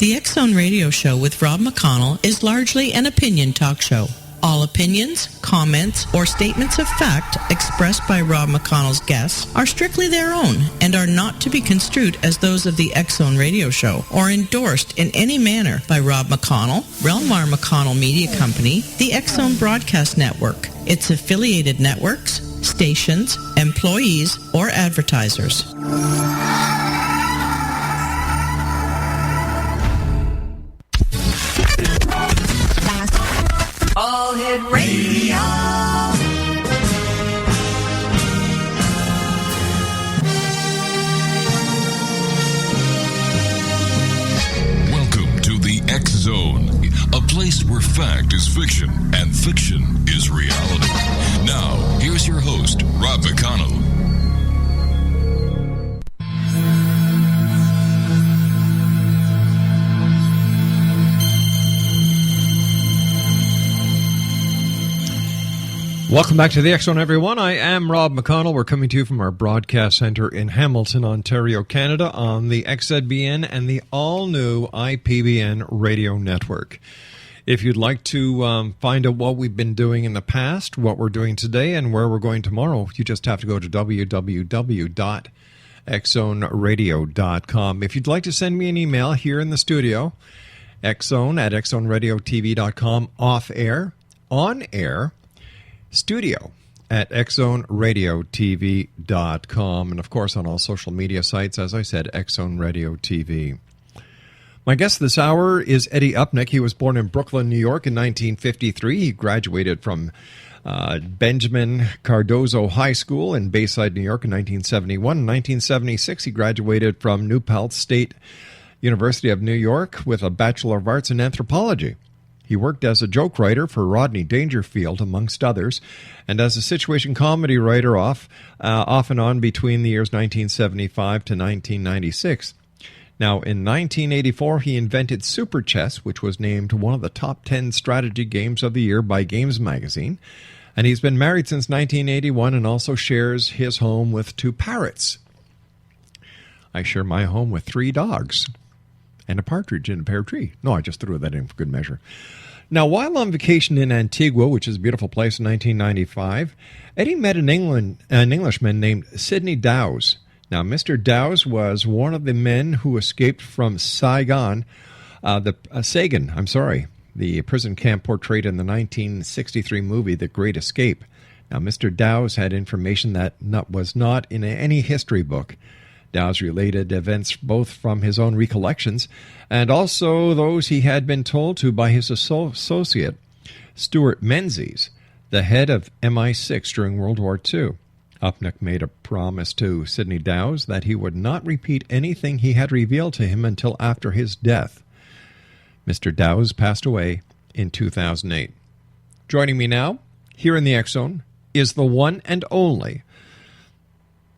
The X-Zone Radio Show with Rob McConnell is largely an opinion talk show. All opinions, comments, or statements of fact expressed by Rob McConnell's guests are strictly their own and are not to be construed as those of the X-Zone Radio Show or endorsed in any manner by Rob McConnell, Relmar McConnell Media Company, the X-Zone Broadcast Network, its affiliated networks, stations, employees, or advertisers. All Hit Radio. Welcome to the X Zone, a place where fact is fiction and fiction is reality. Now, here's your host, Rob McConnell. Welcome back to the X-Zone, everyone. I am Rob McConnell. We're coming to you from our broadcast center in Hamilton, Ontario, Canada, on the XZBN and the all-new IPBN radio network. If you'd like to find out what we've been doing in the past, what we're doing today, and where we're going tomorrow, you just have to go to www.xzoneradio.com. If you'd like to send me an email here in the studio, xzone@xzoneradiotv.com, off-air, on-air, studio at xzoneradiotv.com, and of course on all social media sites, as I said, X-Zone Radio TV. My guest this hour is Eddie Upnick. He was born in Brooklyn, New York in 1953. He graduated from Benjamin Cardozo High School in Bayside, New York in 1971. In 1976, he graduated from Paltz State University of New York with a Bachelor of Arts in Anthropology. He worked as a joke writer for Rodney Dangerfield, amongst others, and as a situation comedy writer off and on between the years 1975 to 1996. Now, in 1984, he invented Super Chess, which was named one of the top 10 strategy games of the year by Games Magazine. And he's been married since 1981 and also shares his home with 2 parrots. I share my home with 3 dogs and a partridge in a pear tree. No, I just threw that in for good measure. Now, while on vacation in Antigua, which is a beautiful place, in 1995, Eddie met an Englishman named Sidney Dowse. Now, Mr. Dowse was one of the men who escaped from Sagan, the prison camp portrayed in the 1963 movie The Great Escape. Now, Mr. Dowse had information that was not in any history book. Dowse related events both from his own recollections and also those he had been told to by his associate, Stewart Menzies, the head of MI6 during World War II. Upnick made a promise to Sidney Dowse that he would not repeat anything he had revealed to him until after his death. Mr. Dowse passed away in 2008. Joining me now, here in the X-Zone, is the one and only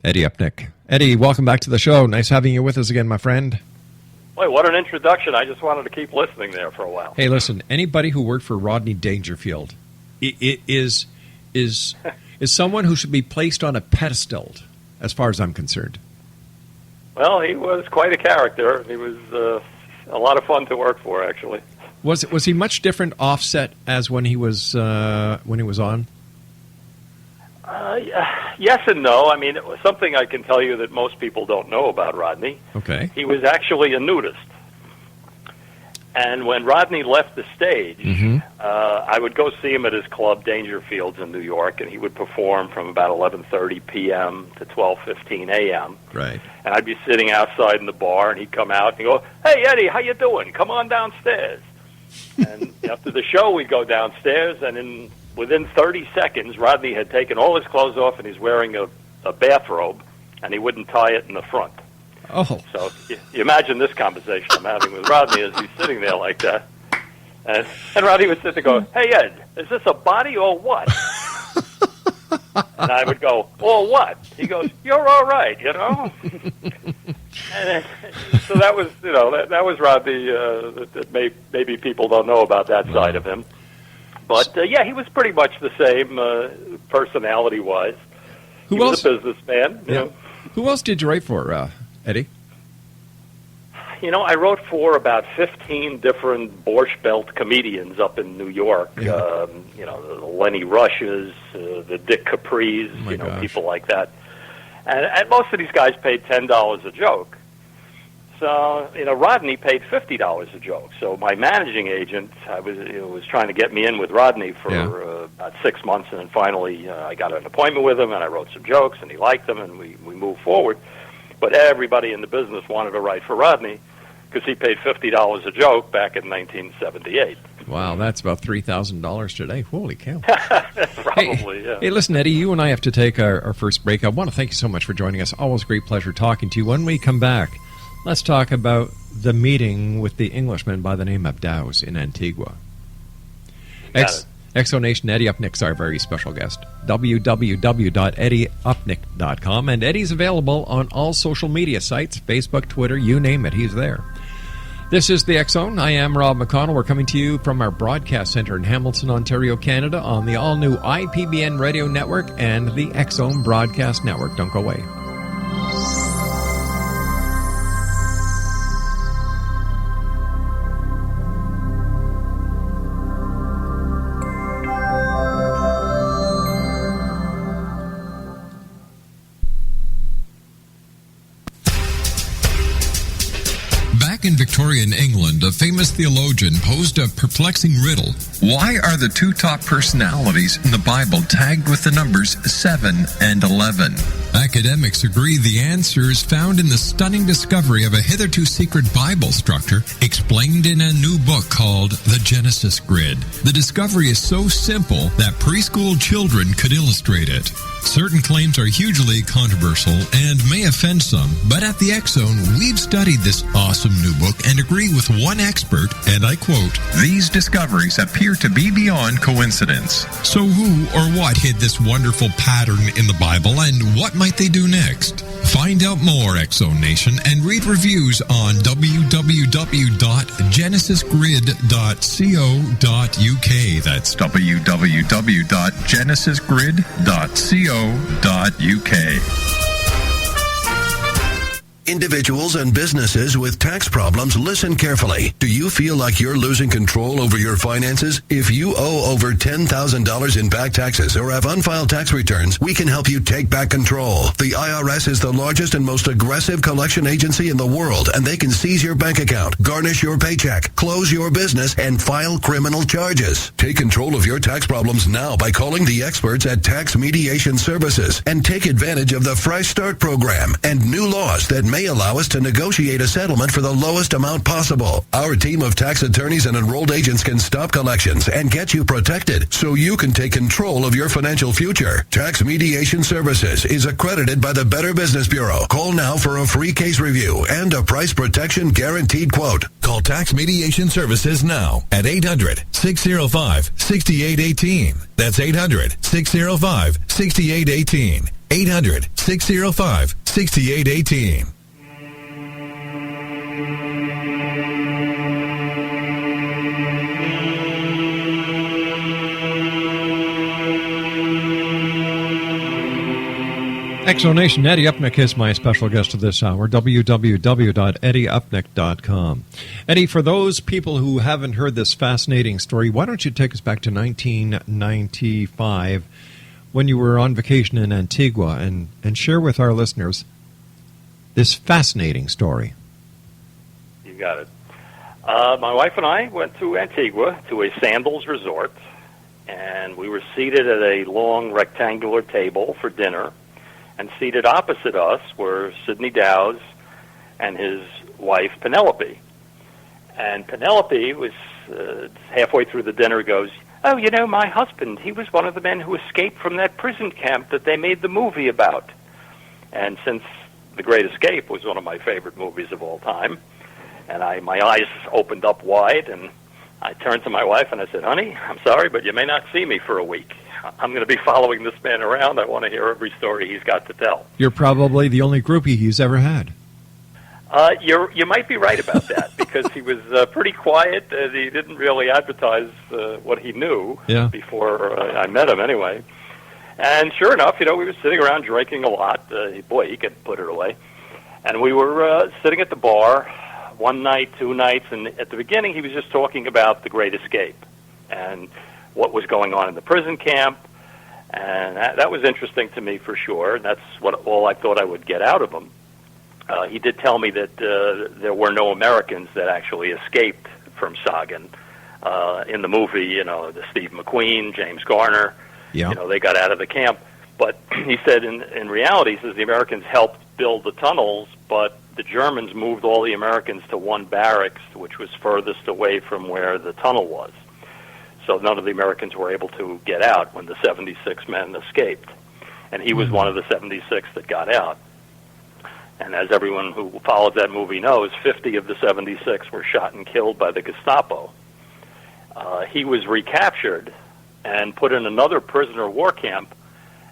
Eddie Upnick. Eddie, welcome back to the show. Nice having you with us again, my friend. Boy, what an introduction. I just wanted to keep listening there for a while. Hey, listen, anybody who worked for Rodney Dangerfield is someone who should be placed on a pedestal, as far as I'm concerned. Well, he was quite a character. He was a lot of fun to work for, actually. Was he much different offset as when he was on? Yes and no. I mean, it was something I can tell you that most people don't know about Rodney. Okay. He was actually a nudist. And when Rodney left the stage, I would go see him at his club, Dangerfield's in New York, and he would perform from about 11:30 p.m. to 12:15 a.m. Right. And I'd be sitting outside in the bar, and he'd come out and he'd go, "Hey, Eddie, how you doing? Come on downstairs." And after the show, we'd go downstairs, and within 30 seconds, Rodney had taken all his clothes off, and he's wearing a bathrobe, and he wouldn't tie it in the front. Oh. So you imagine this conversation I'm having with Rodney as he's sitting there like that. And Rodney would sit there and go, "Hey, Ed, is this a body or what?" And I would go, "Or what?" He goes, "You're all right, you know." And so that was, that was Rodney. That maybe people don't know about that side of him. But, yeah, he was pretty much the same personality-wise. He was a businessman. Yeah. Who else did you write for, Eddie? I wrote for about 15 different Borscht Belt comedians up in New York. Yeah. The Lenny Rushes, the Dick Capris, gosh. people like that. And most of these guys paid $10 a joke. So, Rodney paid $50 a joke. So my managing agent, was trying to get me in with Rodney for about 6 months, and then finally I got an appointment with him, and I wrote some jokes, and he liked them, and we moved forward. But everybody in the business wanted to write for Rodney because he paid $50 a joke back in 1978. Wow, that's about $3,000 today. Holy cow. Probably, yeah. Hey, listen, Eddie, you and I have to take our first break. I want to thank you so much for joining us. Always a great pleasure talking to you. When we come back, let's talk about the meeting with the Englishman by the name of Dowse in Antigua. Exonation Eddie Upnick's our very special guest. www.eddieupnick.com. And Eddie's available on all social media sites, Facebook, Twitter, you name it, he's there. This is the X Zone. I am Rob McConnell. We're coming to you from our broadcast center in Hamilton, Ontario, Canada, on the all-new IPBN Radio Network and the X Zone Broadcast Network. Don't go away. In Victorian England, a famous theologian posed a perplexing riddle. Why are the two top personalities in the Bible tagged with the numbers 7 and 11? Academics agree the answer is found in the stunning discovery of a hitherto secret Bible structure explained in a new book called The Genesis Grid. The discovery is so simple that preschool children could illustrate it. Certain claims are hugely controversial and may offend some, but at the X Zone, we've studied this awesome new book and agree with one expert, and I quote, "These discoveries appear to be beyond coincidence." So who or what hid this wonderful pattern in the Bible, and what might they do next? Find out more, X Zone Nation, and read reviews on www.genesisgrid.co.uk. That's www.genesisgrid.co.uk. Individuals and businesses with tax problems, listen carefully. Do you feel like you're losing control over your finances? If you owe over $10,000 in back taxes or have unfiled tax returns, we can help you take back control. The IRS is the largest and most aggressive collection agency in the world, and they can seize your bank account, garnish your paycheck, close your business, and file criminal charges. Take control of your tax problems now by calling the experts at Tax Mediation Services and take advantage of the Fresh Start program and new laws that may allow us to negotiate a settlement for the lowest amount possible. Our team of tax attorneys and enrolled agents can stop collections and get you protected so you can take control of your financial future. Tax Mediation Services is accredited by the Better Business Bureau. Call now for a free case review and a price protection guaranteed quote. Call Tax Mediation Services now at 800-605-6818. That's 800-605-6818. 800-605-6818. Exonation, Eddie Upnick is my special guest of this hour, www.eddieupnick.com. Eddie, for those people who haven't heard this fascinating story, why don't you take us back to 1995 when you were on vacation in Antigua and share with our listeners this fascinating story. You got it. My wife and I went to Antigua to a sandals resort, and we were seated at a long rectangular table for dinner. And seated opposite us were Sidney Dowse and his wife, Penelope. And Penelope was halfway through the dinner goes, "Oh, my husband, he was one of the men who escaped from that prison camp that they made the movie about." And since The Great Escape was one of my favorite movies of all time, and my eyes opened up wide, and I turned to my wife and I said, "Honey, I'm sorry, but you may not see me for a week. I'm going to be following this man around. I want to hear every story he's got to tell." You're probably the only groupie he's ever had. You might be right about that, because he was pretty quiet. He didn't really advertise what he knew before I met him anyway. And sure enough, we were sitting around drinking a lot. Boy, he could put it away. And we were sitting at the bar one night, 2 nights, and at the beginning he was just talking about the Great Escape and what was going on in the prison camp, and that was interesting to me for sure, and that's all I thought I would get out of him. He did tell me that there were no Americans that actually escaped from Sagan. In the movie, the Steve McQueen, James Garner, they got out of the camp. But he said in reality, he says the Americans helped build the tunnels, but the Germans moved all the Americans to one barracks, which was furthest away from where the tunnel was. So none of the Americans were able to get out when the 76 men escaped. And he was one of the 76 that got out. And as everyone who followed that movie knows, 50 of the 76 were shot and killed by the Gestapo. He was recaptured and put in another prisoner of war camp.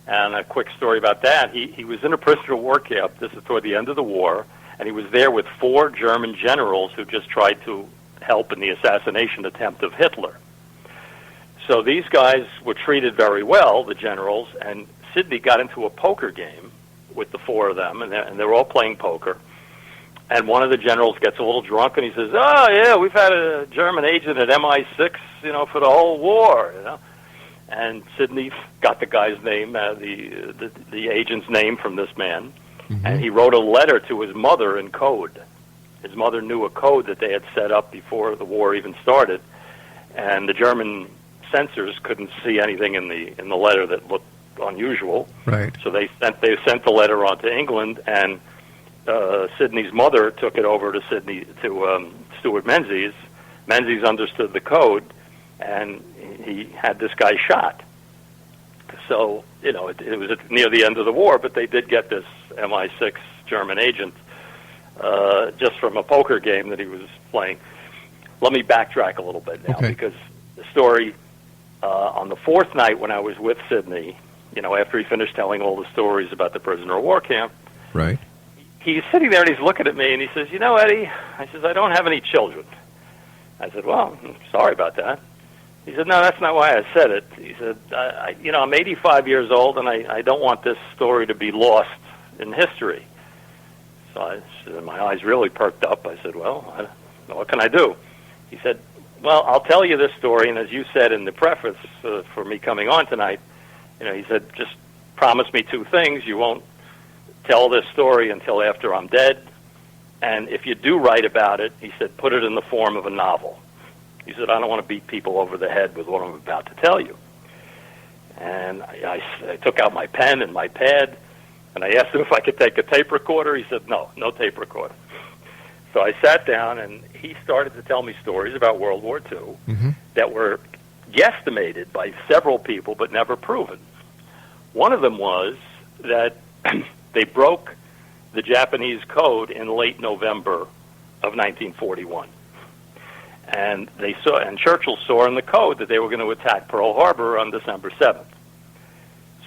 And a quick story about that, he was in a prisoner of war camp, this is toward the end of the war, and he was there with 4 German generals who just tried to help in the assassination attempt of Hitler. So these guys were treated very well, the generals, and Sidney got into a poker game with the 4 of them, and they were all playing poker. And one of the generals gets a little drunk, and he says, "Oh, yeah, we've had a German agent at MI6, for the whole war, And Sidney got the guy's name, the agent's name from this man, and he wrote a letter to his mother in code. His mother knew a code that they had set up before the war even started, and the German censors couldn't see anything in the letter that looked unusual. Right. So they sent the letter on to England, and Sidney's mother took it over to Stewart Menzies. Menzies understood the code, and he had this guy shot. So, it was near the end of the war, but they did get this MI6 German agent just from a poker game that he was playing. Let me backtrack a little bit now, because the story, on the 4th night when I was with Sidney, after he finished telling all the stories about the prisoner of war camp, right, he's sitting there and he's looking at me and he says, Eddie, I says, I don't have any children. I said, well, I'm sorry about that. He said, no, that's not why I said it. He said, I'm 85 years old, and I don't want this story to be lost in history. So my eyes really perked up. I said, well, what can I do? He said, well, I'll tell you this story, and as you said in the preface for me coming on tonight, he said, just promise me 2 things. You won't tell this story until after I'm dead, and if you do write about it, he said, put it in the form of a novel. He said, I don't want to beat people over the head with what I'm about to tell you. And I took out my pen and my pad, and I asked him if I could take a tape recorder. He said, no tape recorder. So I sat down, and he started to tell me stories about World War II that were guesstimated by several people but never proven. One of them was that they broke the Japanese code in late November of 1941. And Churchill saw in the code that they were going to attack Pearl Harbor on December 7th.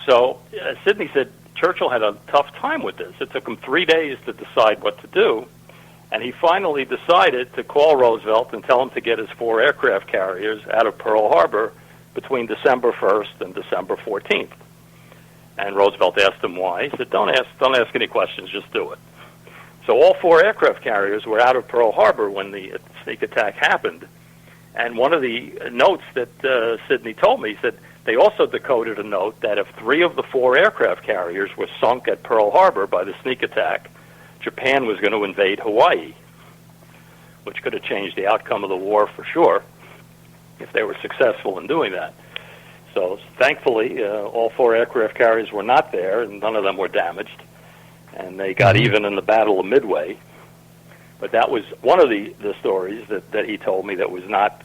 So Sidney said Churchill had a tough time with this. It took him 3 days to decide what to do, and he finally decided to call Roosevelt and tell him to get his 4 aircraft carriers out of Pearl Harbor between December 1st and December 14th. And Roosevelt asked him why. He said, don't ask any questions, just do it. So all 4 aircraft carriers were out of Pearl Harbor when the sneak attack happened. And one of the notes that Sidney told me, he said they also decoded a note that if 3 of the 4 aircraft carriers were sunk at Pearl Harbor by the sneak attack, Japan was going to invade Hawaii, which could have changed the outcome of the war for sure if they were successful in doing that. So thankfully, all 4 aircraft carriers were not there, and none of them were damaged. And they got even in the Battle of Midway. But that was one of the stories that he told me that was not,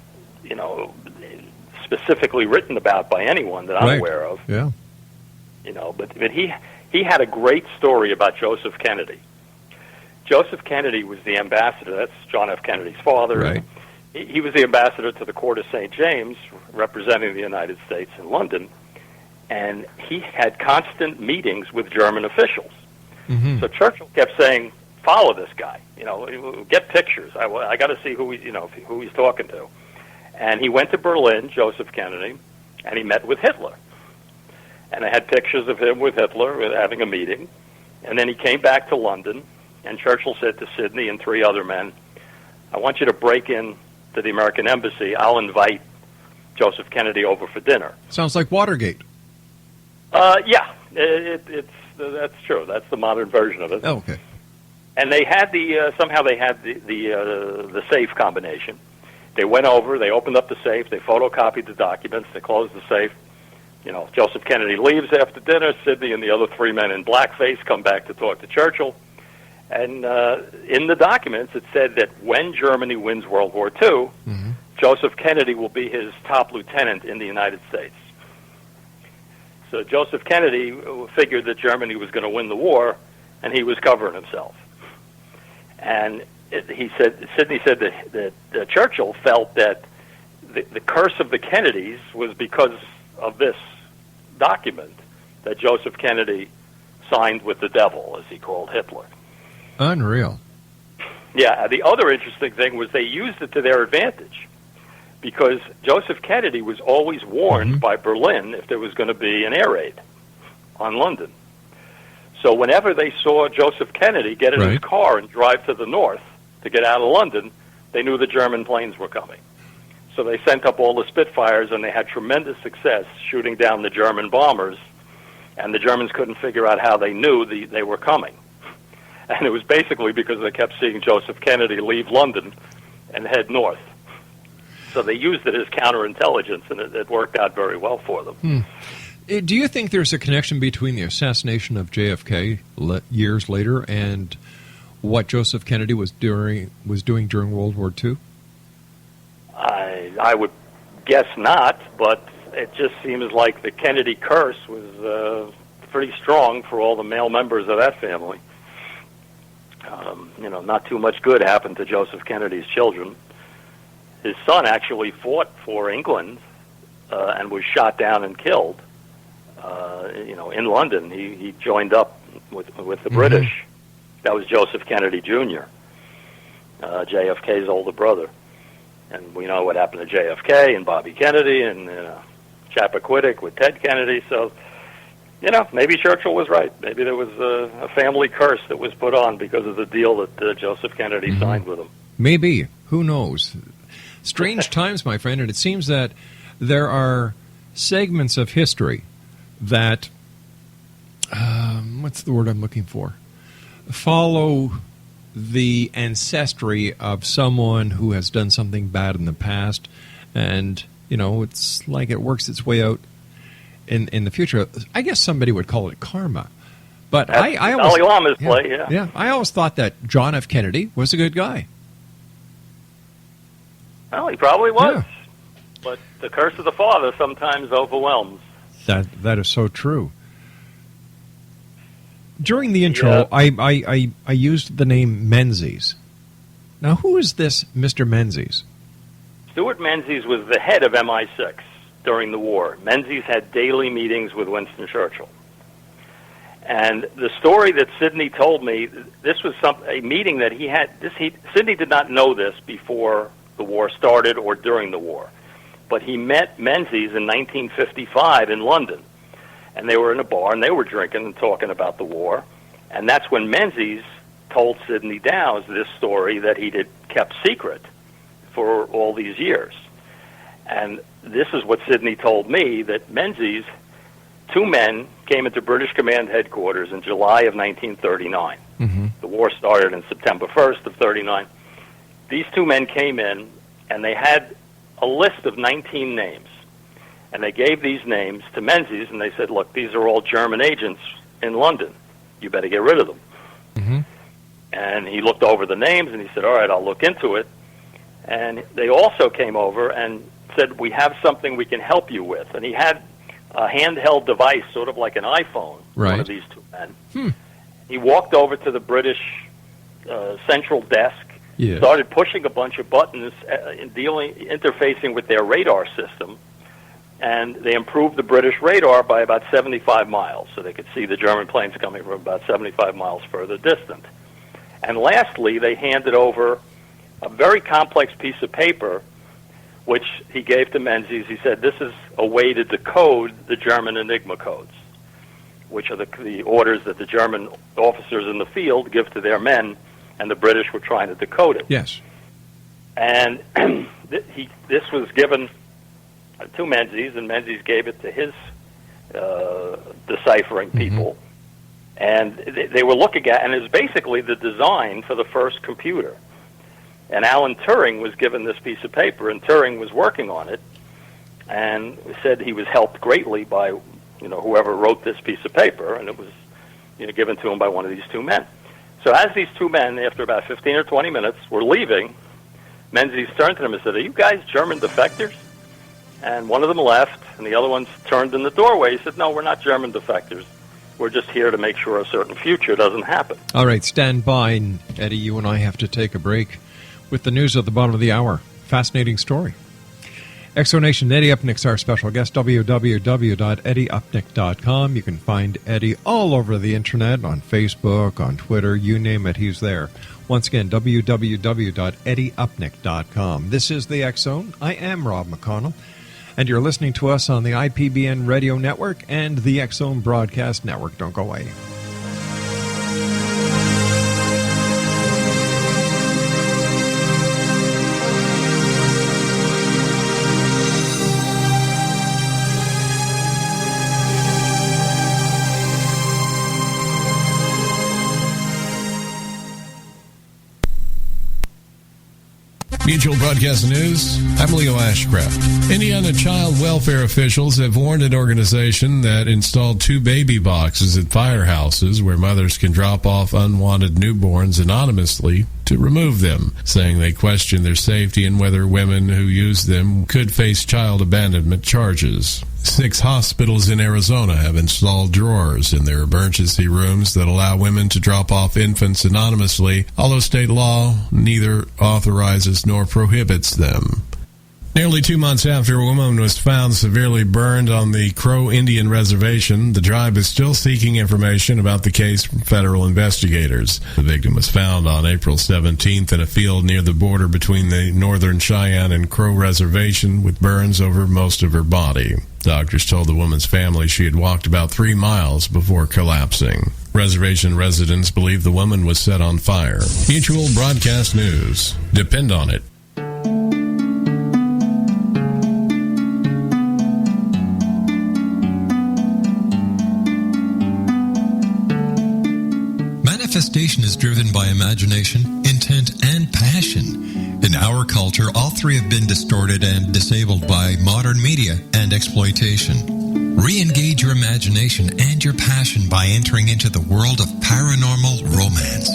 specifically written about by anyone that I'm aware of. Yeah. But he had a great story about Joseph Kennedy. Joseph Kennedy was the ambassador. That's John F. Kennedy's father. Right. He was the ambassador to the Court of St. James, representing the United States in London, and he had constant meetings with German officials. So Churchill kept saying, "Follow this guy. Get pictures. I got to see who he's talking to." And he went to Berlin, Joseph Kennedy, and he met with Hitler. And I had pictures of him with Hitler having a meeting. And then he came back to London, and Churchill said to Sidney and 3 other men, I want you to break in to the American embassy. I'll invite Joseph Kennedy over for dinner. Sounds like Watergate. Yeah, that's true. That's the modern version of it. Oh, okay. And they had somehow they had the safe combination. They went over, they opened up the safe, they photocopied the documents, they closed the safe. Joseph Kennedy leaves after dinner. Sidney and the other three men in blackface come back to talk to Churchill. And in the documents, it said that when Germany wins World War II, Joseph Kennedy will be his top lieutenant in the United States. So Joseph Kennedy figured that Germany was going to win the war, and he was covering himself. And Sidney said that Churchill felt that the curse of the Kennedys was because of this document that Joseph Kennedy signed with the devil, as he called Hitler. Unreal. Yeah, the other interesting thing was they used it to their advantage, because Joseph Kennedy was always warned by Berlin if there was going to be an air raid on London. So whenever they saw Joseph Kennedy get in his car and drive to the north to get out of London, they knew the German planes were coming. So they sent up all the Spitfires, and they had tremendous success shooting down the German bombers, and the Germans couldn't figure out how they knew they were coming. And it was basically because they kept seeing Joseph Kennedy leave London and head north. So they used it as counterintelligence, and it worked out very well for them. Do you think there's a connection between the assassination of JFK years later and what Joseph Kennedy was doing during World War II? I would guess not, but it just seems like the Kennedy curse was pretty strong for all the male members of that family. Not too much good happened to Joseph Kennedy's children. His son actually fought for England and was shot down and killed. In London, he joined up with the British. That was Joseph Kennedy Jr., JFK's older brother. And we know what happened to JFK and Bobby Kennedy and Chappaquiddick with Ted Kennedy. So, maybe Churchill was right. Maybe there was a family curse that was put on because of the deal that Joseph Kennedy signed with him. Maybe. Who knows? Strange times, my friend, and it seems that there are segments of history that, what's the word I'm looking for? Follow the ancestry of someone who has done something bad in the past, and, it's like it works its way out in the future. I guess somebody would call it karma. But That's I always... Dalai Lama's play, yeah. Yeah, I always thought that John F. Kennedy was a good guy. Well, he probably was. Yeah. But the curse of the father sometimes overwhelms. That is so true. During the intro, I used the name Menzies. Now, who is this Mr. Menzies? Stewart Menzies was the head of MI6 during the war. Menzies had daily meetings with Winston Churchill. And the story that Sidney told me, this was a meeting that he had. Sidney did not know this before the war started or during the war. But he met Menzies in 1955 in London. And they were in a bar, and they were drinking and talking about the war. And that's when Menzies told Sidney Dowse this story that he had kept secret for all these years. And this is what Sidney told me, that Menzies, two men came into British Command headquarters in July of 1939. The war started in September 1st of 39. These two men came in, and they had a list of 19 names. And they gave these names to Menzies, and they said, look, these are all German agents in London. You better get rid of them. And he looked over the names, and he said, all right, I'll look into it. And they also came over and said, we have something we can help you with. And he had a handheld device, sort of like an iPhone, one of these two men. He walked over to the British central desk, started pushing a bunch of buttons, interfacing with their radar system. And they improved the British radar by about 75 miles, so they could see the German planes coming from about 75 miles further distant. And lastly, they handed over a very complex piece of paper, which he gave to Menzies. He said, this is a way to decode the German Enigma codes, which are the orders that the German officers in the field give to their men, and the British were trying to decode it. Yes. And this was given to Menzies, and Menzies gave it to his deciphering people. And they were looking at, and it was basically the design for the first computer. And Alan Turing was given this piece of paper, and Turing was working on it, and said he was helped greatly by, whoever wrote this piece of paper, and it was, given to him by one of these two men. So as these two men, after about 15 or 20 minutes, were leaving, Menzies turned to them and said, "Are you guys German defectors?" And one of them left, and the other one turned in the doorway. He said, "No, we're not German defectors. We're just here to make sure a certain future doesn't happen." All right, stand by, and Eddie, you and I have to take a break with the news at the bottom of the hour. Fascinating story. Exonation, Eddie Upnick's our special guest, www.eddieupnick.com. You can find Eddie all over the internet, on Facebook, on Twitter, you name it, he's there. Once again, www.eddieupnick.com. This is the X Zone. I am Rob McConnell, and you're listening to us on the IPBN Radio Network and the X Zone Broadcast Network. Don't go away. Mutual Broadcast News, I'm Leo Ashcraft. Indiana child welfare officials have warned an organization that installed 2 baby boxes at firehouses where mothers can drop off unwanted newborns anonymously to remove them, saying they question their safety and whether women who use them could face child abandonment charges. 6 hospitals in Arizona have installed drawers in their emergency rooms that allow women to drop off infants anonymously, although state law neither authorizes nor prohibits them. Nearly 2 months after a woman was found severely burned on the Crow Indian Reservation, the tribe is still seeking information about the case from federal investigators. The victim was found on April 17th in a field near the border between the Northern Cheyenne and Crow Reservation with burns over most of her body. Doctors told the woman's family she had walked about 3 miles before collapsing. Reservation residents believe the woman was set on fire. Mutual Broadcast News. Depend on it. Manifestation is driven by imagination, intent, and passion. In our culture, all three have been distorted and disabled by modern media and exploitation. Re-engage your imagination and your passion by entering into the world of paranormal romance.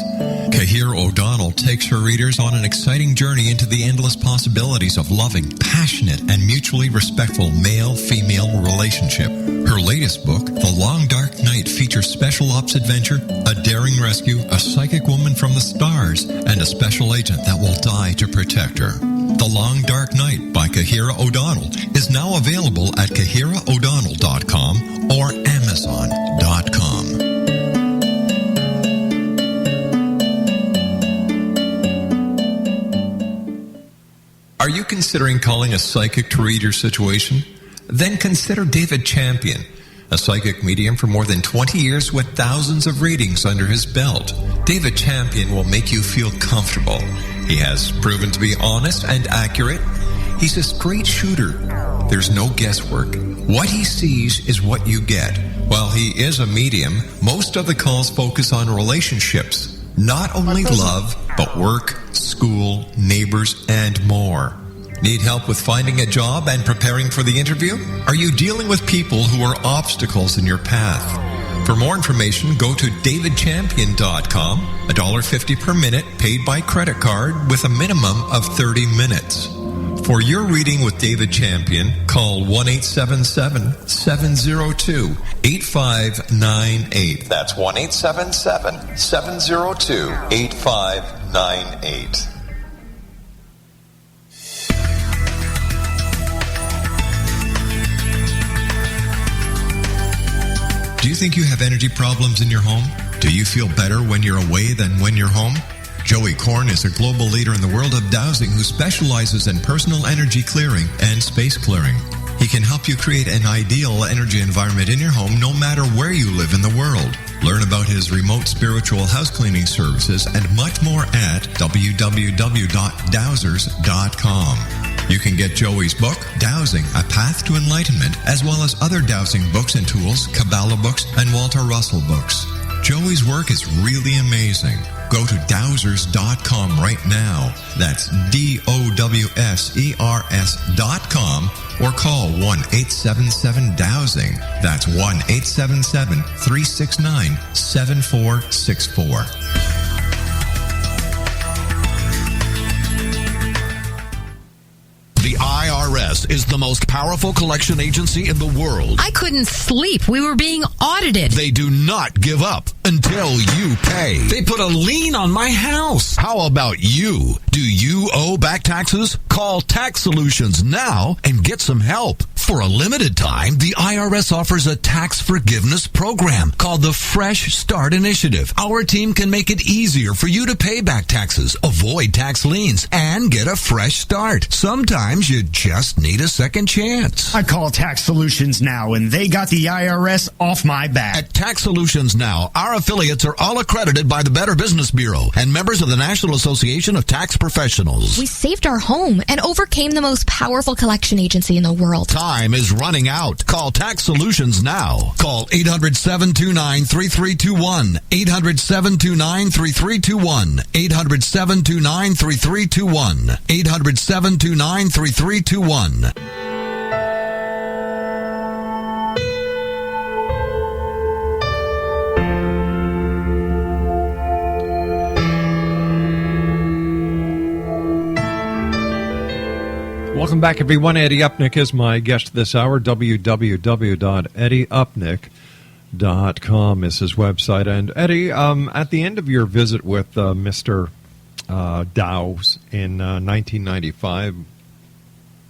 Kahir O'Donnell takes her readers on an exciting journey into the endless possibilities of loving, passionate, and mutually respectful male-female relationship. Her latest book, The Long Dark Night, features special ops adventure, a daring rescue, a psychic woman from the stars, and a special agent that will die to protect her. The Long Dark Night by Kahira O'Donnell is now available at KahiraO'Donnell.com or Amazon.com. Are you considering calling a psychic to read your situation? Then consider David Champion, a psychic medium for more than 20 years with thousands of readings under his belt. David Champion will make you feel comfortable. He has proven to be honest and accurate. He's a straight shooter. There's no guesswork. What he sees is what you get. While he is a medium, most of the calls focus on relationships. Not only love, but work, school, neighbors, and more. Need help with finding a job and preparing for the interview? Are you dealing with people who are obstacles in your path? For more information, go to davidchampion.com, $1.50 per minute paid by credit card with a minimum of 30 minutes. For your reading with David Champion, call 1-877-702-8598. That's 1-877-702-8598. Do you think you have energy problems in your home? Do you feel better when you're away than when you're home? Joey Korn is a global leader in the world of dowsing who specializes in personal energy clearing and space clearing. He can help you create an ideal energy environment in your home no matter where you live in the world. Learn about his remote spiritual house cleaning services and much more at www.dowsers.com. You can get Joey's book, Dowsing, A Path to Enlightenment, as well as other dowsing books and tools, Kabbalah books, and Walter Russell books. Joey's work is really amazing. Go to dowsers.com right now. That's DOWSERS.com or call 1-877-DOWSING. That's 1-877-369-7464. The IRS is the most powerful collection agency in the world. I couldn't sleep. We were being audited. They do not give up until you pay. They put a lien on my house. How about you? Do you owe back taxes? Call Tax Solutions now and get some help. For a limited time, the IRS offers a tax forgiveness program called the Fresh Start Initiative. Our team can make it easier for you to pay back taxes, avoid tax liens, and get a fresh start. Sometimes you just need a second chance. I call Tax Solutions now, and they got the IRS off my back. At Tax Solutions Now, our affiliates are all accredited by the Better Business Bureau and members of the National Association of Tax Professionals. We saved our home and overcame the most powerful collection agency in the world. Time is running out. Call Tax Solutions now. Call 800-729-3321. 800-729-3321. 800-729-3321. 800-729-3321. Welcome back, everyone. Eddie Upnick is my guest this hour. www.eddieupnick.com is his website. And Eddie, at the end of your visit with Mr. Dowse in 1995,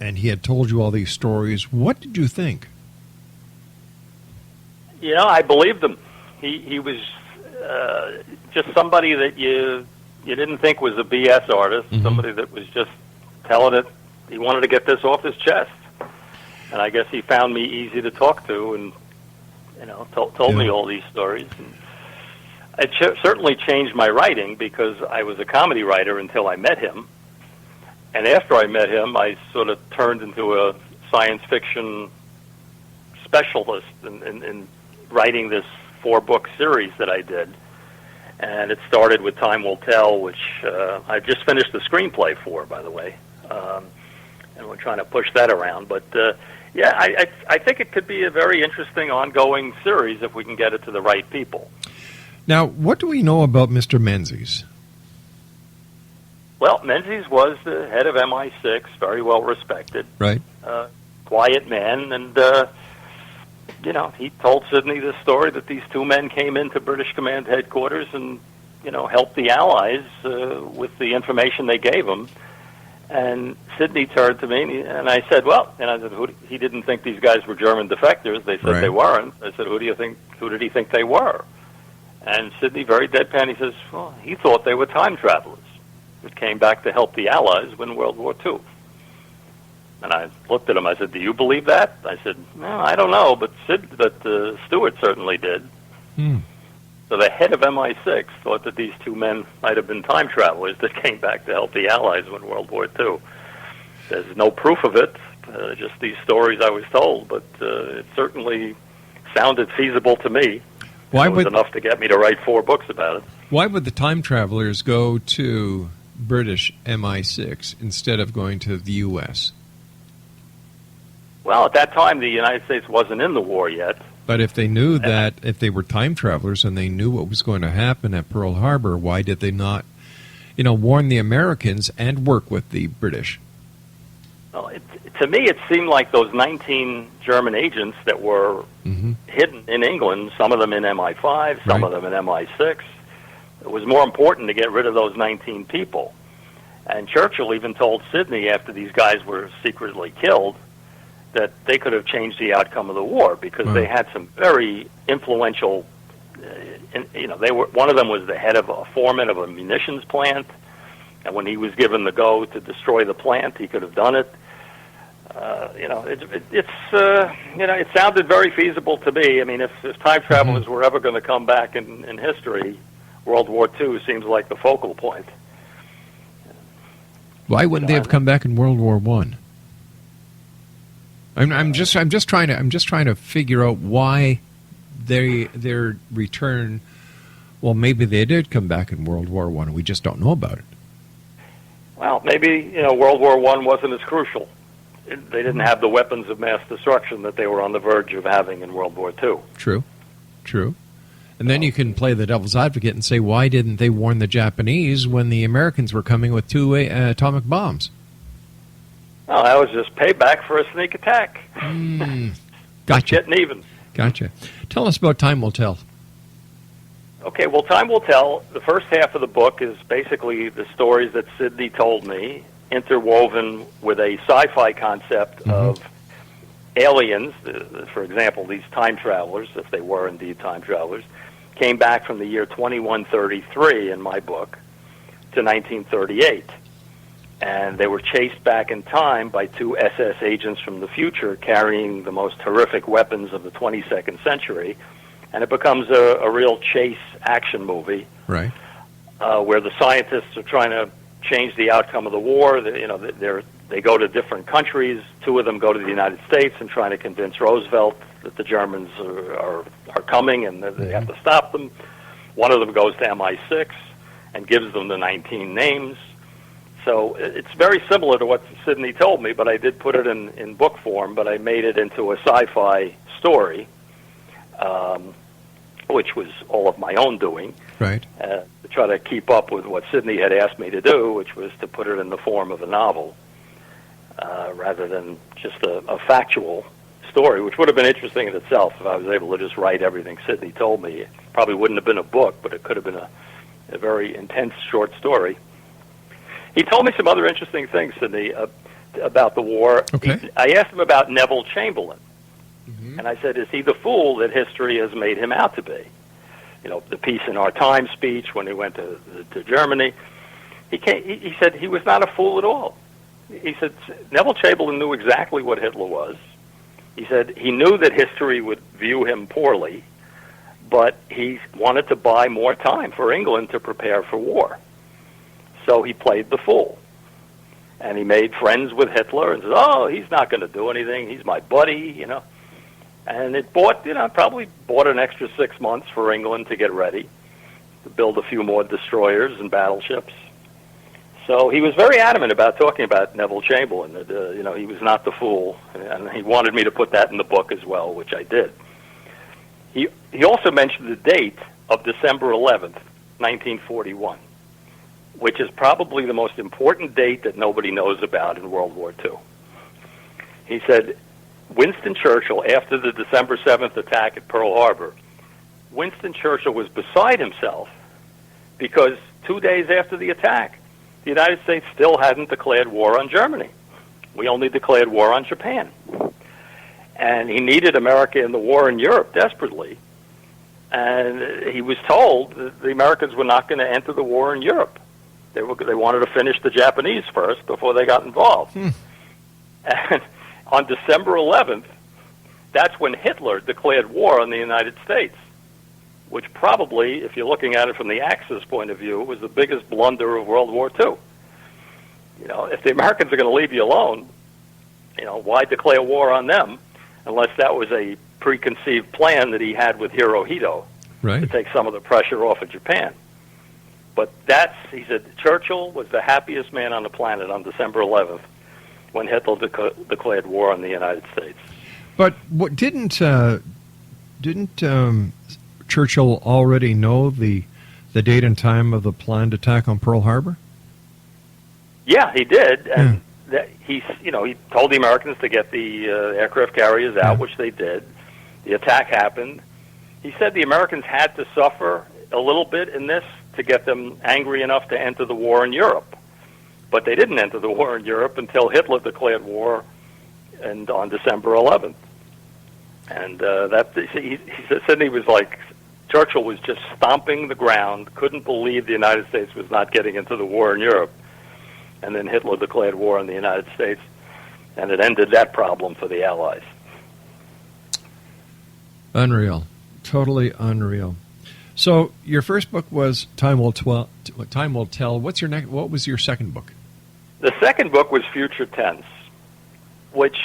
and he had told you all these stories, what did you think? You know, I believed him. He was just somebody that you didn't think was a BS artist, somebody that was just telling it. He wanted to get this off his chest, and I guess he found me easy to talk to, and told me all these stories. And it certainly changed my writing because I was a comedy writer until I met him, and after I met him, I sort of turned into a science fiction specialist in writing this 4-book series that I did, and it started with Time Will Tell, which I just finished the screenplay for, by the way. And we're trying to push that around. But, I think it could be a very interesting ongoing series if we can get it to the right people. Now, what do we know about Mr. Menzies? Well, Menzies was the head of MI6, very well respected. Right. Quiet man, and, he told Sidney this story that these two men came into British Command headquarters and, helped the Allies with the information they gave them. And Sidney turned to me, and I said, he didn't think these guys were German defectors. They said they weren't. I said, who did he think they were? And Sidney, very deadpan, he says, well, he thought they were time travelers that came back to help the Allies win World War II. And I looked at him, I said, do you believe that? I said, no, I don't know, but Stewart certainly did. So the head of MI6 thought that these two men might have been time travelers that came back to help the Allies win World War II. There's no proof of it, just these stories I was told, but it certainly sounded feasible to me. It was enough to get me to write 4 books about it. Why would the time travelers go to British MI6 instead of going to the U.S.? Well, at that time, the United States wasn't in the war yet. But if they knew that, if they were time travelers and they knew what was going to happen at Pearl Harbor, why did they not, warn the Americans and work with the British? Well, to me, it seemed like those 19 German agents that were hidden in England, some of them in MI5, some of them in MI6, it was more important to get rid of those 19 people. And Churchill even told Sidney after these guys were secretly killed that they could have changed the outcome of the war because they had some very influential. One of them was the head of a foreman of a munitions plant, and when he was given the go to destroy the plant, he could have done it. It sounded very feasible to me. I mean, if time travelers were ever going to come back in history, World War II seems like the focal point. Why wouldn't they have come back in World War I? I'm just trying to figure out why their return. Well, maybe they did come back in World War I. We just don't know about it. Well, maybe World War I wasn't as crucial. They didn't have the weapons of mass destruction that they were on the verge of having in World War II. True. And then you can play the devil's advocate and say, why didn't they warn the Japanese when the Americans were coming with 2 atomic bombs? Well, that was just payback for a sneak attack. Gotcha. Getting even. Gotcha. Tell us about Time Will Tell. Okay, well, Time Will Tell, the first half of the book is basically the stories that Sidney told me, interwoven with a sci-fi concept of aliens. For example, these time travelers, if they were indeed time travelers, came back from the year 2133 in my book to 1938. And they were chased back in time by 2 SS agents from the future carrying the most horrific weapons of the 22nd century. And it becomes a real chase action movie, right? Where the scientists are trying to change the outcome of the war. They go to different countries. 2 of them go to the United States and trying to convince Roosevelt that the Germans are coming and that they have to stop them. One of them goes to MI6 and gives them the 19 names. So it's very similar to what Sidney told me, but I did put it in book form, but I made it into a sci-fi story, which was all of my own doing. Right. To try to keep up with what Sidney had asked me to do, which was to put it in the form of a novel, rather than just a factual story, which would have been interesting in itself if I was able to just write everything Sidney told me. It probably wouldn't have been a book, but it could have been a very intense short story. He told me some other interesting things, Sidney, about the war. Okay. I asked him about Neville Chamberlain, and I said, is he the fool that history has made him out to be? The Peace in Our Time speech when he went to Germany. He said he was not a fool at all. He said Neville Chamberlain knew exactly what Hitler was. He said he knew that history would view him poorly, but he wanted to buy more time for England to prepare for war. So he played the fool. And he made friends with Hitler and said, oh, he's not going to do anything. He's my buddy, And it probably bought an extra 6 months for England to get ready, to build a few more destroyers and battleships. So he was very adamant about talking about Neville Chamberlain, that, he was not the fool. And he wanted me to put that in the book as well, which I did. He also mentioned the date of December 11th, 1941. Which is probably the most important date that nobody knows about in World War II. He said, Winston Churchill, after the December 7th attack at Pearl Harbor, Winston Churchill was beside himself because 2 days after the attack, the United States still hadn't declared war on Germany. We only declared war on Japan. And he needed America in the war in Europe desperately. And he was told that the Americans were not going to enter the war in Europe. They wanted to finish the Japanese first before they got involved. And on December 11th, that's when Hitler declared war on the United States, which probably, if you're looking at it from the Axis point of view, was the biggest blunder of World War II. If the Americans are going to leave you alone, why declare war on them unless that was a preconceived plan that he had with Hirohito to take some of the pressure off of Japan. But he said, Churchill was the happiest man on the planet on December 11th when Hitler declared war on the United States. But what didn't Churchill already know the date and time of the planned attack on Pearl Harbor? Yeah, he did, and he told the Americans to get the aircraft carriers out, which they did. The attack happened. He said the Americans had to suffer a little bit in this to get them angry enough to enter the war in Europe. But they didn't enter the war in Europe until Hitler declared war on December 11th. And he said he was like, Churchill was just stomping the ground, couldn't believe the United States was not getting into the war in Europe. And then Hitler declared war on the United States. And it ended that problem for the Allies. Unreal. Totally unreal. So your first book was Time Will Tell. What was your second book? The second book was Future Tense, which,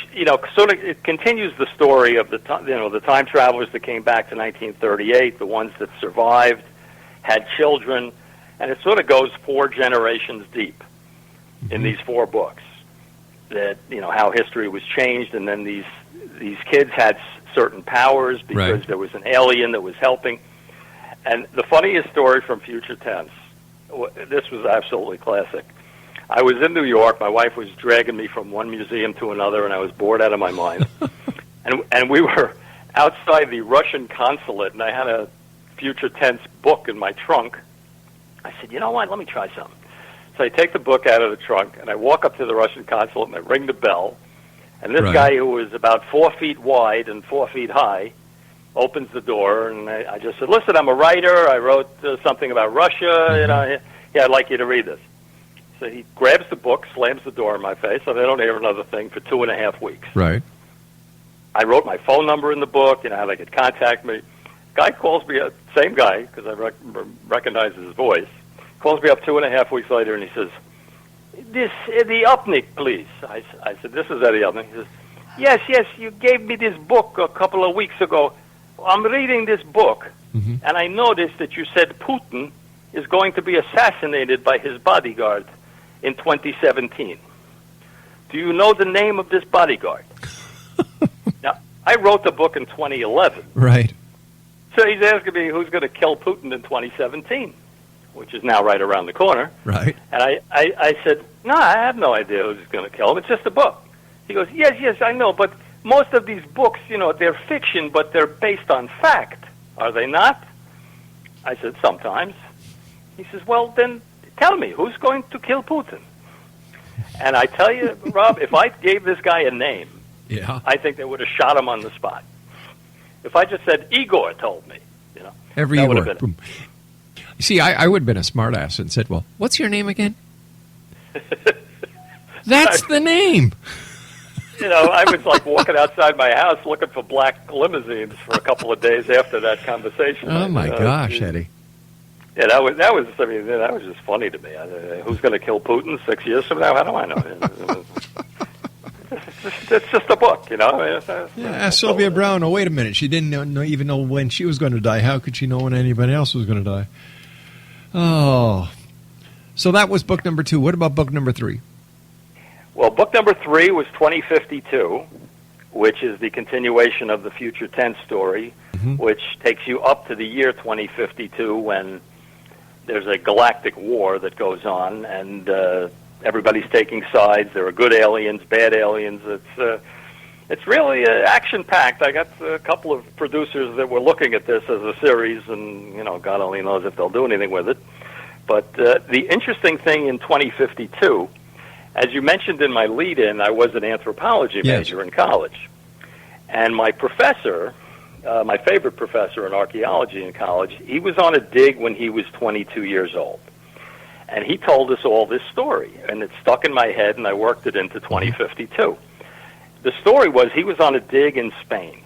sort of it continues the story of the time travelers that came back to 1938, the ones that survived, had children, and it sort of goes 4 generations deep in these 4 books. That how history was changed, and then these kids had certain powers because there was an alien that was helping. And the funniest story from Future Tense, this was absolutely classic. I was in New York. My wife was dragging me from one museum to another, and I was bored out of my mind. and we were outside the Russian consulate, and I had a Future Tense book in my trunk. I said, you know what, let me try something. So I take the book out of the trunk, and I walk up to the Russian consulate, and I ring the bell. And this guy, who was about 4 feet wide and 4 feet high, opens the door, and I just said, listen, I'm a writer. I wrote something about Russia. Yeah, I'd like you to read this. So he grabs the book, slams the door in my face, and I don't hear another thing for 2.5 weeks. Right. I wrote my phone number in the book, how they could contact me. Guy calls me up, same guy, because I recognize his voice, calls me up 2.5 weeks later, and he says, this Eddie Upnick, please. I said, this is Eddie Upnick. He says, yes, you gave me this book a couple of weeks ago. I'm reading this book, and I noticed that you said Putin is going to be assassinated by his bodyguard in 2017. Do you know the name of this bodyguard? Now, I wrote the book in 2011. Right. So he's asking me who's going to kill Putin in 2017, which is now right around the corner. Right. And I said, no, I have no idea who's going to kill him. It's just a book. He goes, yes, I know, but most of these books, they're fiction, but they're based on fact. Are they not? I said, sometimes. He says, well, then tell me, who's going to kill Putin? And I tell you, Rob, if I gave this guy a name, I think they would have shot him on the spot. If I just said, Igor told me, Every that would Igor. have been it. You see, I would have been a smartass and said, well, what's your name again? That's the name. I was like walking outside my house looking for black limousines for a couple of days after that conversation. Oh, my gosh, Eddie. Yeah, that was just funny to me. Who's going to kill Putin 6 years from now? How do I know? It's just a book, Ask Sylvia Brown. Oh, wait a minute. She didn't even know when she was going to die. How could she know when anybody else was going to die? Oh. So that was book number 2. What about book number 3? Well, book number 3 was 2052, which is the continuation of the Future Tense story, which takes you up to the year 2052 when there's a galactic war that goes on, and everybody's taking sides. There are good aliens, bad aliens. It's really action-packed. I got a couple of producers that were looking at this as a series, and God only knows if they'll do anything with it. But the interesting thing in 2052, as you mentioned in my lead-in, I was an anthropology major in college. And my professor, my favorite professor in archaeology in college, he was on a dig when he was 22 years old. And he told us all this story, and it stuck in my head, and I worked it into 2052. The story was he was on a dig in Spain,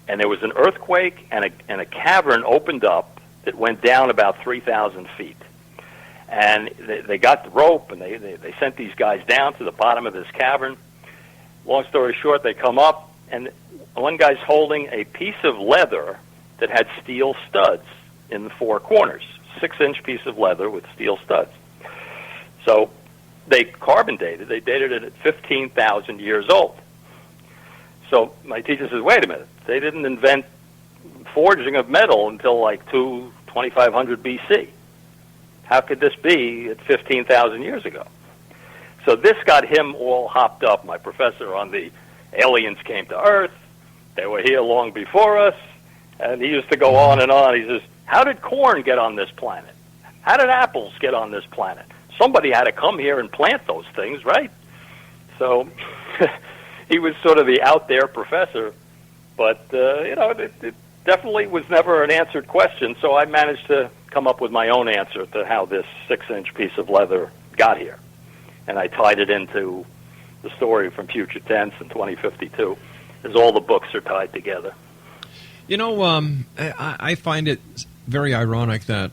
and there was an earthquake, and a cavern opened up that went down about 3,000 feet. And they got the rope, and they sent these guys down to the bottom of this cavern. Long story short, they come up, and one guy's holding a piece of leather that had steel studs in the 4 corners, 6-inch piece of leather with steel studs. So they carbon dated. They dated it at 15,000 years old. So my teacher says, wait a minute. They didn't invent forging of metal until like 2500 BC. How could this be at 15,000 years ago? So this got him all hopped up, my professor, on the aliens came to Earth. They were here long before us. And he used to go on and on. He says, how did corn get on this planet? How did apples get on this planet? Somebody had to come here and plant those things, right? So he was sort of the out-there professor. But, it definitely was never an answered question. So I managed to come up with my own answer to how this 6-inch piece of leather got here. And I tied it into the story from Future Tense and 2052, is all the books are tied together. You know, I find it very ironic that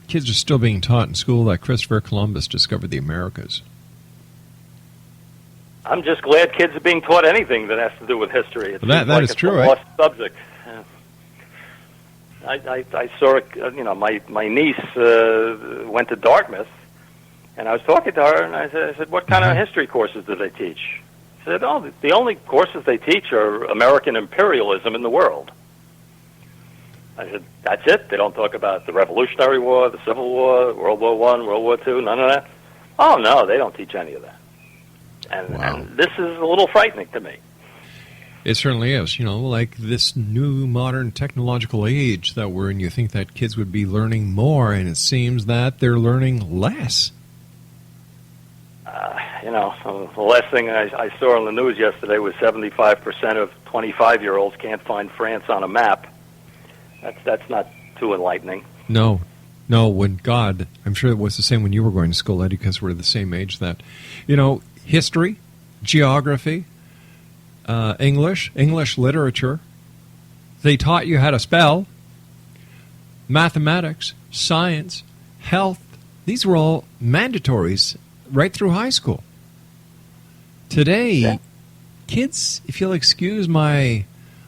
kids are still being taught in school that Christopher Columbus discovered the Americas. I'm just glad kids are being taught anything that has to do with history. That like is true, a lost subject. I saw, my niece went to Dartmouth, and I was talking to her, and I said, what kind of history courses do they teach? She said, the only courses they teach are American imperialism in the world. I said, that's it? They don't talk about the Revolutionary War, the Civil War, World War I, World War II, none of that? Oh, no, they don't teach any of that. And this is a little frightening to me. It certainly is. Like this new modern technological age that we're in, you think that kids would be learning more, and it seems that they're learning less. The last thing I saw on the news yesterday was 75% of 25-year-olds can't find France on a map. That's not too enlightening. No, when God, I'm sure it was the same when you were going to school, Eddie, because we're the same age that, history, geography, English literature, they taught you how to spell, mathematics, science, health. These were all mandatories right through high school. Today, kids, if you'll excuse my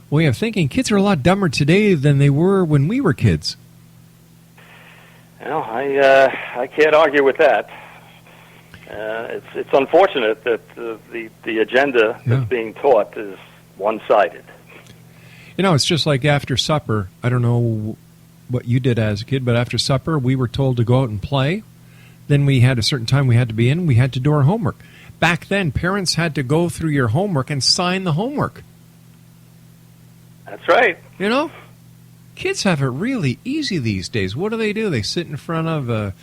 way of thinking, kids are a lot dumber today than they were when we were kids. I can't argue with that. It's unfortunate that the agenda that's being taught is one-sided. It's just like after supper. I don't know what you did as a kid, but after supper we were told to go out and play. Then we had a certain time we had to be in. We had to do our homework. Back then, parents had to go through your homework and sign the homework. That's right. Kids have it really easy these days. What do? They sit in front of a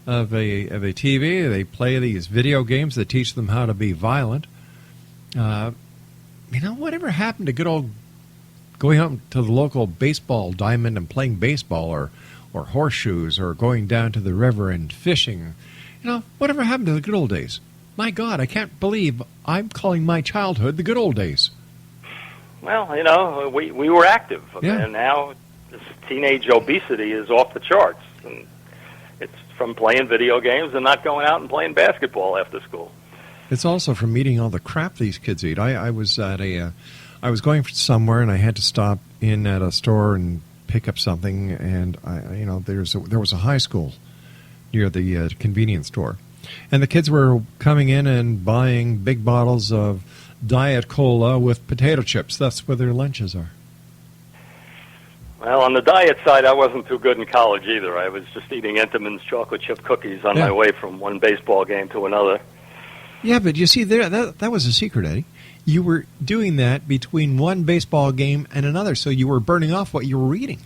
TV. They play these video games that teach them how to be violent. Whatever happened to good old going out to the local baseball diamond and playing baseball, or horseshoes, or going down to the river and fishing? Whatever happened to the good old days? My God, I can't believe I'm calling my childhood the good old days. Well, we were active, and now this teenage obesity is off the charts, and it's from playing video games and not going out and playing basketball after school. It's also from eating all the crap these kids eat. I was going somewhere, and I had to stop in at a store and pick up something, and there was a high school near the convenience store, and the kids were coming in and buying big bottles of Diet Cola with potato chips. That's where their lunches are. Well, on the diet side, I wasn't too good in college either. I was just eating Entenmann's chocolate chip cookies on my way from one baseball game to another. Yeah, but you see, that was a secret, Eddie. You were doing that between one baseball game and another, so you were burning off what you were eating.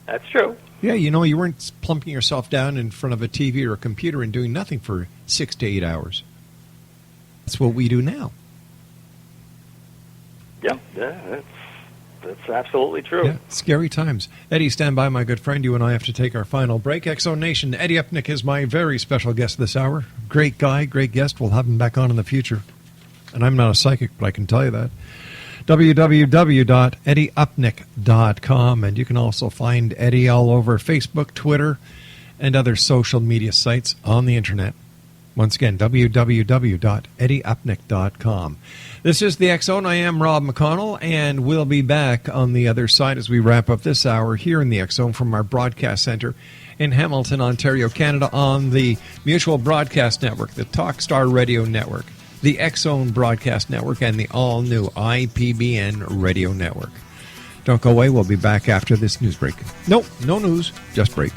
That's true. Yeah, you weren't plumping yourself down in front of a TV or a computer and doing nothing for 6 to 8 hours. That's what we do now. Yeah, that's absolutely true. Yeah, scary times. Eddie, stand by, my good friend. You and I have to take our final break. X-Zone Nation, Eddie Upnick is my very special guest this hour. Great guy, great guest. We'll have him back on in the future. And I'm not a psychic, but I can tell you that. www.eddieupnick.com. And you can also find Eddie all over Facebook, Twitter, and other social media sites on the internet. Once again, www.eddieupnick.com. This is the X-Zone. I am Rob McConnell, and we'll be back on the other side as we wrap up this hour here in the X-Zone from our broadcast center in Hamilton, Ontario, Canada, on the Mutual Broadcast Network, the Talkstar Radio Network, the X-Zone Broadcast Network, and the all-new IPBN Radio Network. Don't go away. We'll be back after this news break. Nope, no news, just break.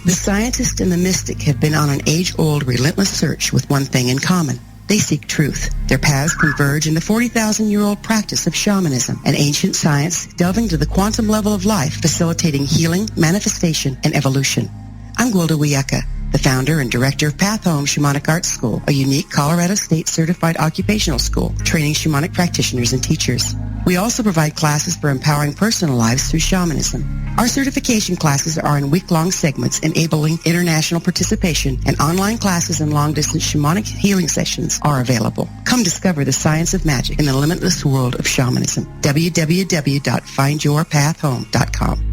The scientist and the mystic have been on an age-old, relentless search with one thing in common. They seek truth. Their paths converge in the 40,000-year-old practice of shamanism, an ancient science delving to the quantum level of life, facilitating healing, manifestation, and evolution. I'm Gwilda Wiyaka, the founder and director of Path Home Shamanic Arts School, a unique Colorado State certified occupational school training shamanic practitioners and teachers. We also provide classes for empowering personal lives through shamanism. Our certification classes are in week-long segments enabling international participation, and online classes and long-distance shamanic healing sessions are available. Come discover the science of magic in the limitless world of shamanism. www.findyourpathhome.com.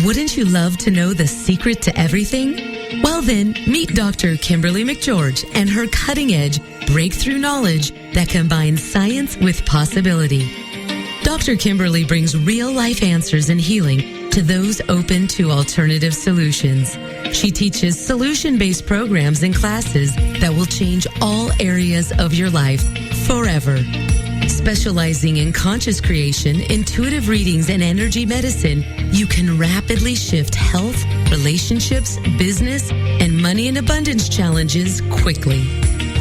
Wouldn't you love to know the secret to everything? Well then, meet Dr. Kimberly McGeorge and her cutting-edge breakthrough knowledge that combines science with possibility. Dr. Kimberly brings real-life answers and healing to those open to alternative solutions. She teaches solution-based programs and classes that will change all areas of your life forever. Specializing in conscious creation, intuitive readings, and energy medicine, you can rapidly shift health, relationships, business, and money and abundance challenges quickly.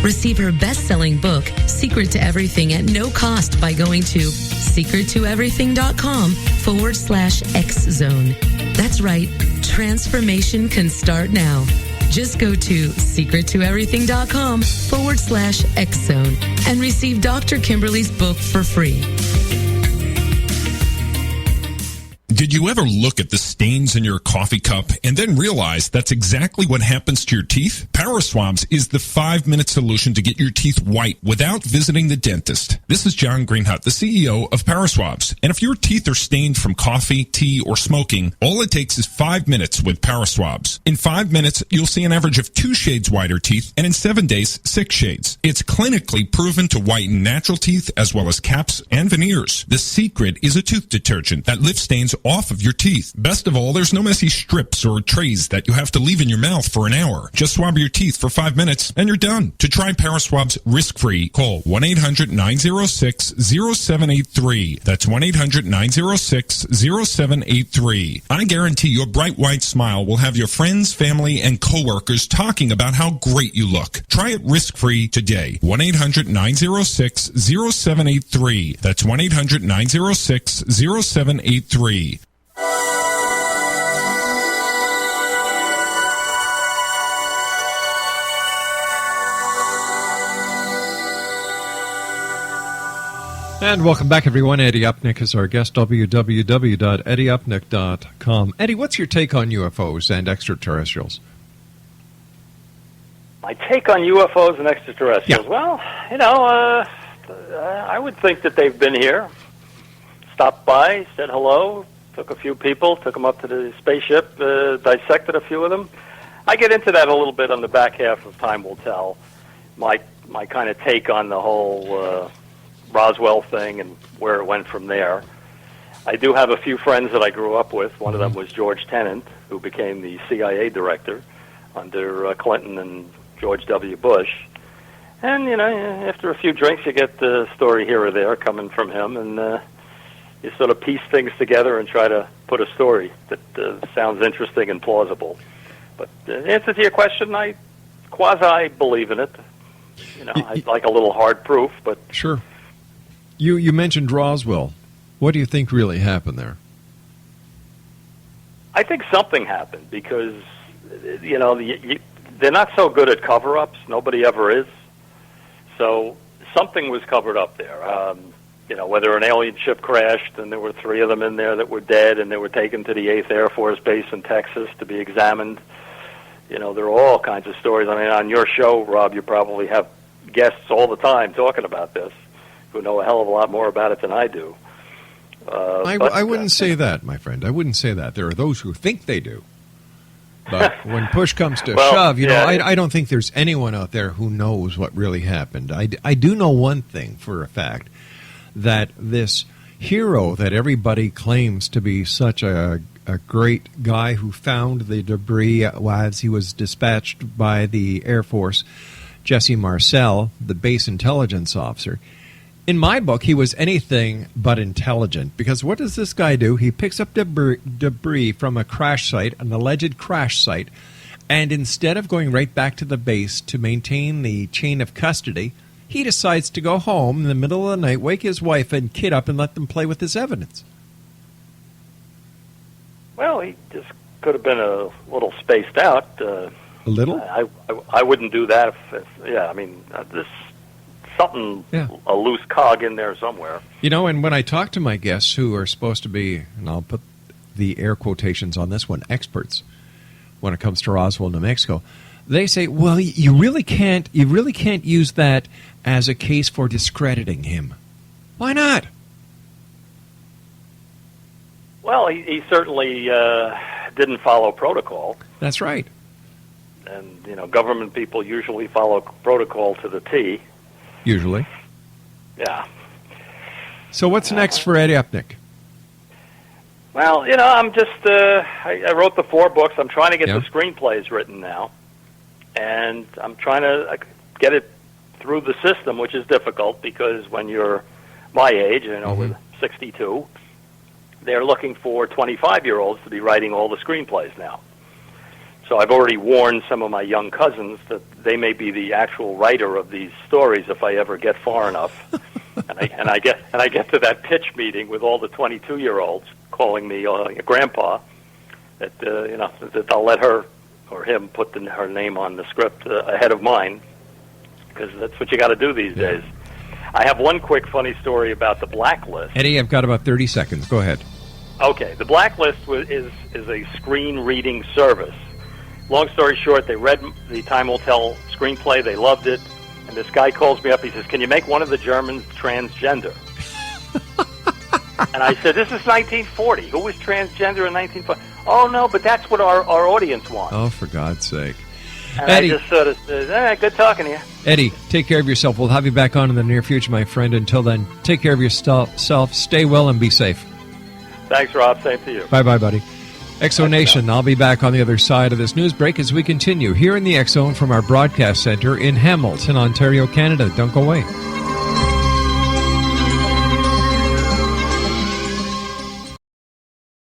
Receive her best-selling book, Secret to Everything, at no cost by going to secrettoeverything.com/X-Zone. That's right, transformation can start now. Just go to secrettoeverything.com/X-Zone and receive Dr. Kimberly's book for free. Did you ever look at the stains in your coffee cup and then realize that's exactly what happens to your teeth? Paraswabs is the 5-minute solution to get your teeth white without visiting the dentist. This is John Greenhut, the CEO of Paraswabs. And if your teeth are stained from coffee, tea, or smoking, all it takes is 5 minutes with Paraswabs. In 5 minutes, you'll see an average of 2 shades whiter teeth, and in 7 days, 6 shades. It's clinically proven to whiten natural teeth as well as caps and veneers. The secret is a tooth detergent that lifts stains off of your teeth. Best of all, there's no messy strips or trays that you have to leave in your mouth for an hour. Just swab your teeth for 5 minutes and you're done. To try Paraswabs risk-free, call 1-800-906-0783. That's 1-800-906-0783. I guarantee your bright white smile will have your friends, family, and coworkers talking about how great you look. Try it risk-free today. 1-800-906-0783. That's 1-800-906-0783. And welcome back, everyone. Eddie Upnick is our guest, www.eddieupnick.com. Eddie, what's your take on UFOs and extraterrestrials? My take on UFOs and extraterrestrials? Yeah. Well, I would think that they've been here, stopped by, said hello, took a few people, took them up to the spaceship, dissected a few of them. I get into that a little bit on the back half of Time Will Tell. My kind of take on the whole Roswell thing and where it went from there. I do have a few friends that I grew up with. One of them was George Tenet, who became the CIA director under Clinton and George W. Bush. And, after a few drinks, you get the story here or there coming from him, and you sort of piece things together and try to put a story that sounds interesting and plausible. But the answer to your question, I quasi-believe in it. I'd like a little hard proof, but... Sure. You mentioned Roswell. What do you think really happened there? I think something happened because, they're not so good at cover-ups. Nobody ever is. So something was covered up there. Whether an alien ship crashed and there were 3 of them in there that were dead and they were taken to the 8th Air Force Base in Texas to be examined. There are all kinds of stories. I mean, on your show, Rob, you probably have guests all the time talking about this who know a hell of a lot more about it than I do. I wouldn't say that, my friend. I wouldn't say that. There are those who think they do. But when push comes to shove, I don't think there's anyone out there who knows what really happened. I do know one thing for a fact, that this hero that everybody claims to be such a great guy who found the debris as he was dispatched by the Air Force Jesse Marcel, the base intelligence officer. In my book, he was anything but intelligent, because what does this guy do? He picks up debris from a crash site, an alleged crash site, and instead of going right back to the base to maintain the chain of custody, he decides to go home in the middle of the night, wake his wife and kid up, and let them play with his evidence. Well, he just could have been a little spaced out. A little? I wouldn't do that. There's something, a loose cog in there somewhere. You know, and when I talk to my guests who are supposed to be, and I'll put the air quotations on this one, experts when it comes to Roswell, New Mexico, they say, well, you really can't use that as a case for discrediting him. Why not? Well, he certainly didn't follow protocol. That's right. And, government people usually follow protocol to the T. Usually. Yeah. So what's next for Eddie Upnick? Well, I'm just, I wrote the 4 books. I'm trying to get the screenplays written now. And I'm trying to get it through the system, which is difficult because when you're my age, with 62, they're looking for 25-year-olds to be writing all the screenplays now. So I've already warned some of my young cousins that they may be the actual writer of these stories if I ever get far enough. and I get to that pitch meeting with all the 22-year-olds calling me grandpa. That I'll let her or him put her name on the script ahead of mine, because that's what you got to do these days. I have one quick funny story about the Blacklist. Eddie, I've got about 30 seconds. Go ahead. Okay, the Blacklist is a screen reading service. Long story short, they read the Time Will Tell screenplay. They loved it. And this guy calls me up. He says, can you make one of the Germans transgender? And I said, this is 1940. Who was transgender in 1940? Oh, no, but that's what our audience wants. Oh, for God's sake. And Eddie, I just sort of said, good talking to you. Eddie, take care of yourself. We'll have you back on in the near future, my friend. Until then, take care of yourself. Stay well and be safe. Thanks, Rob. Same to you. Bye-bye, buddy. Exo Nation, I'll be back on the other side of this news break as we continue here in the X Zone from our broadcast center in Hamilton, Ontario, Canada. Don't go away.